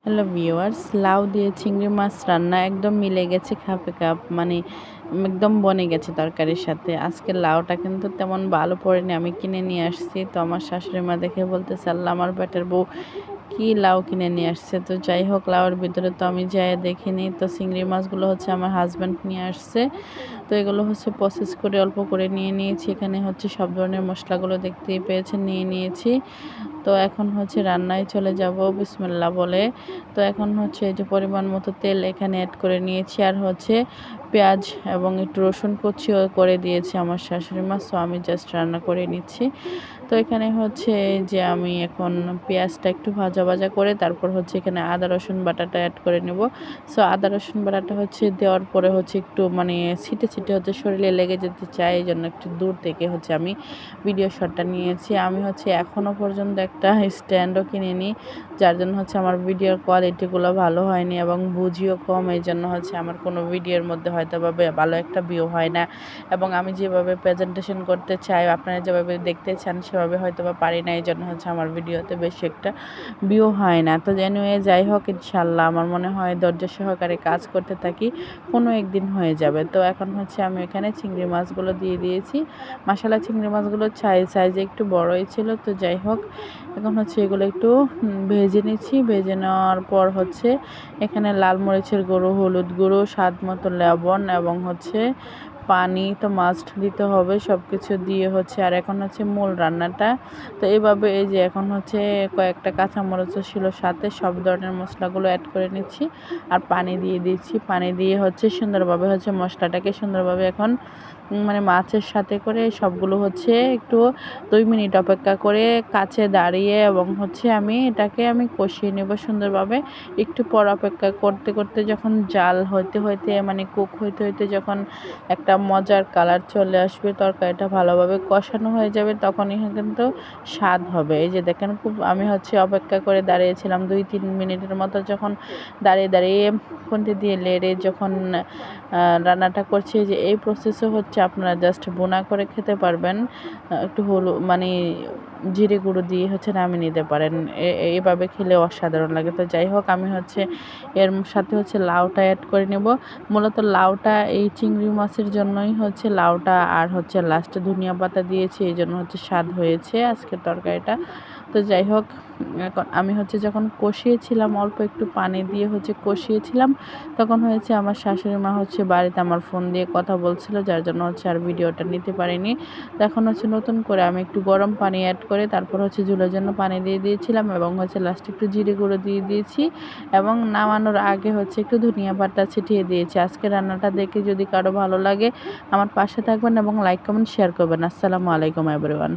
Hello viewers, লাউ দিয়ে চিংড়ি মাছ রান্না একদম মিলে গেছে খাপে খাপ, মানে একদম বনে গেছে তরকারির সাথে। আজকে লাউটা কিন্তু তেমন ভালো পড়েনি, আমি কিনে নিয়ে আসছি। তো আমার শাশুড়ি মা দেখে বলতেছে, আল্লাহ আমার পেটের বউ কি লাউ কিনে নিয়ে আসছে। তো যাই হোক, লাউয়ের ভিতরে তো আমি যাই দেখিনি। তো চিংড়ি মাছগুলো হচ্ছে আমার হাজব্যান্ড নিয়ে আসছে। তো এগুলো হচ্ছে প্রসেস করে অল্প করে নিয়ে নিয়েছি। এখানে হচ্ছে সব ধরনের মশলাগুলো দেখতেই পেয়েছেন, নিয়ে নিয়েছি। তো এখন হচ্ছে রান্নায় চলে যাব বিসমিল্লাহ বলে। তো এখন হচ্ছে এই যে পরিমাণ মতো তেল এখানে অ্যাড করে নিয়েছি, আর হচ্ছে পেঁয়াজ এবং একটু রসুন কুচিও করে দিয়েছি আমার শাশুড়ি মা। সো আমি জাস্ট রান্না করে নিচ্ছি। তো এখানে হচ্ছে যে আমি এখন পেঁয়াজটা একটু ভাজা ভাজা করে তারপর হচ্ছে এখানে আদা রসুন বাটাটা অ্যাড করে নেব। সো আদা রসুন বাটাটা হচ্ছে দেওয়ার পরে হচ্ছে একটু মানে ছিটে ছিটে হচ্ছে শরীরে লেগে যেতে চাই, এই জন্য একটু দূর থেকে হচ্ছে আমি ভিডিও শটটা নিয়েছি। আমি হচ্ছে এখনও পর্যন্ত একটা স্ট্যান্ডও কিনিনি, যার জন্য হচ্ছে আমার ভিডিওর কোয়ালিটিগুলো ভালো হয়নি এবং বুঝিও কম। এই জন্য হচ্ছে আমার কোনো ভিডিওর মধ্যে হয়তো বা ভালো একটা ভিউ হয় না, এবং আমি যেভাবে প্রেজেন্টেশন করতে চাই, আপনারা যেভাবে দেখতে চান সেভাবে হয়তো বা পারি না। এই জন্য হচ্ছে আমার ভিডিওতে বেশি একটা ভিউ হয় না। তো এনিওয়ে যাই হোক, ইনশাল্লাহ আমার মনে হয় ধৈর্য সহকারে কাজ করতে থাকি, কোনো একদিন হয়ে যাবে। তো এখন হচ্ছে আমি এখানে চিংড়ি মাছগুলো দিয়ে দিয়েছি। মশলা চিংড়ি মাছগুলো সাইজে একটু বড়ই ছিল। তো যাই হোক, এখন হচ্ছে এগুলো একটু ভেজে নিচ্ছি। ভেজে নেওয়ার পর হচ্ছে এখানে লাল মরিচের গুঁড়ো, হলুদ গুঁড়ো, স্বাদ মতো লবণ এবং হচ্ছে পানি তো মাস্ট দিতে হবে। সব কিছু দিয়ে হচ্ছে, আর এখন হচ্ছে মূল রান্নাটা। তো এইভাবে এই যে এখন হচ্ছে কয়েকটা কাঁচামরিচও ছিল সাথে, সব ধরনের মশলাগুলো অ্যাড করে নিচ্ছি আর পানি দিয়ে দিচ্ছি। পানি দিয়ে হচ্ছে সুন্দরভাবে হচ্ছে মশলাটাকে সুন্দরভাবে এখন মানে মাছের সাথে করে সবগুলো হচ্ছে একটু 2 মিনিট অপেক্ষা করে কাছে দাঁড়িয়ে এবং হচ্ছে আমি এটাকে কষিয়ে নেব সুন্দরভাবে। একটু পর অপেক্ষা করতে করতে যখন জাল হইতে হইতে মানে কুক হইতে হইতে যখন একটা মজার কালার চলে আসবে, তরকারিটা ভালোভাবে কষানো হয়ে যাবে, তখনই কিন্তু স্বাদ হবে। এই যে দেখেন, খুব আমি হচ্ছে অপেক্ষা করে দাঁড়িয়েছিলাম 2-3 মিনিটের মতো। যখন দাঁড়িয়ে দাঁড়িয়ে খুন্তি দিয়ে লেড়ে যখন রান্নাটা করছি, যে এই প্রসেসও হচ্ছে আপনারা জাস্ট বোনা করে খেতে পারবেন। একটু হলুদ মানে জিরে গুঁড়ো দিয়ে হচ্ছে নামিয়ে নিতে পারেন। এভাবে খেলে অসাধারণ লাগে। তো যাই হোক, আমি হচ্ছে এর সাথে হচ্ছে লাউটা অ্যাড করে নেব। মূলত লাউটা এই চিংড়ি মাছের জন্যই হচ্ছে লাউটা, আর হচ্ছে লাস্টে ধনিয়া পাতা দিয়েছি, এই জন্য হচ্ছে স্বাদ হয়েছে আজকের তরকারিটা। তো যাই হোক, এখন আমি হচ্ছে যখন কষিয়েছিলাম, অল্প একটু পানি দিয়ে হচ্ছে কষিয়েছিলাম, তখন হয়েছে আমার শাশুড়ি মা হচ্ছে বাড়িতে আমার ফোন দিয়ে কথা বলছিল, যার জন্য হচ্ছে আর ভিডিওটা নিতে পারিনি। তো এখন হচ্ছে নতুন করে আমি একটু গরম পানি অ্যাড করে তারপর হচ্ছে ঝোলের জন্য পানি দিয়ে দিয়েছিলাম, এবং হচ্ছে লাস্টে একটু জিরে গুঁড়ো দিয়ে দিয়েছি, এবং নামানোর আগে হচ্ছে একটু ধনিয়া পাতা ছিটিয়ে দিয়েছি। আজকে রান্নাটা দেখে যদি কারো ভালো লাগে, আমার পাশে থাকবেন এবং লাইক কমেন্ট শেয়ার করবেন। আসসালামু আলাইকুম এভরিওয়ান।